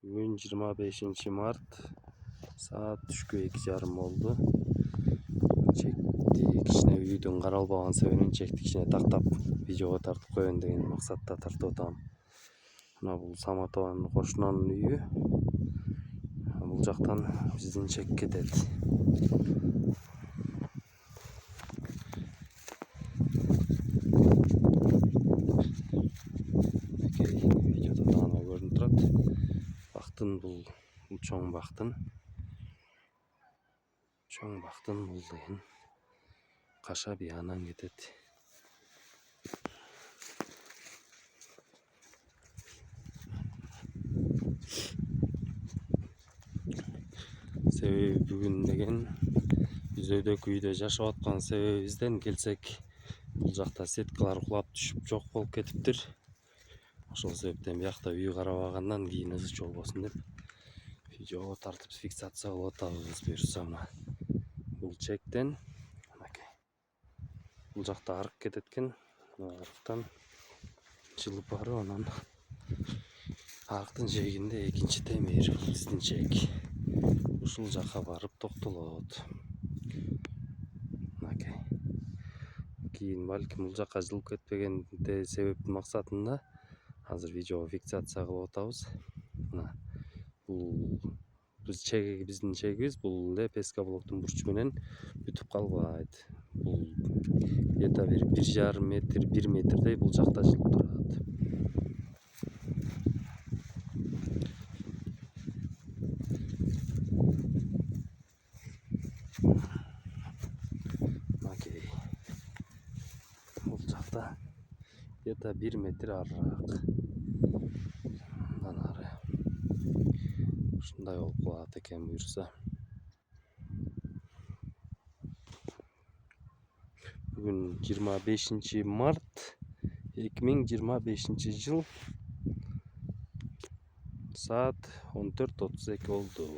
Bugün 25 Mart saat düşkü 2:30 oldu. Çektik kişine videonun qaralbağan sebebini çektik kişine taqtap videoga tartıp koyun деген maksatта tartıp otam. Mına bul Samatovanın koşunanın үйü. Bul жактан биздин чек кетет. Videoda dana görünüp turat. Бактын бул чоң бактын. Чоң бактын бул деген каша биянан кетет. Себеби бүгүн деген үзөйдөгү үйдө жашап аткан себебибизден келсек бул жакта сеткалар кулап түшүп жок болуп кетиптир. Ошол себептен биякта үй карабагандан кийин ызы болбосун деп видеого тартып фиксация кылып атабыз. Буюрса мына бул чектен бул жакта арык кетет экен. Арыктан жылып барып анан арыктын жээгинде экинчи темир биздин чек ушул жака барып токтолот. Кийин балким бул жака жылып кетпегенде себептин максатында азыр видео фиксация кылып атабыз. Мына бул биздин чегибиз бул эле пескоблоктун бурчу менен бүтүп калбайт. Бул где-то 1,5 метр 1 метрдей бул жакта жылып турат. Бул жакта где-то 1 метр арыраак. Мындан ары ушундай болуп калат экен буюрса. Бүгүн 25 март 2025 жыл saat 14:32 oldu.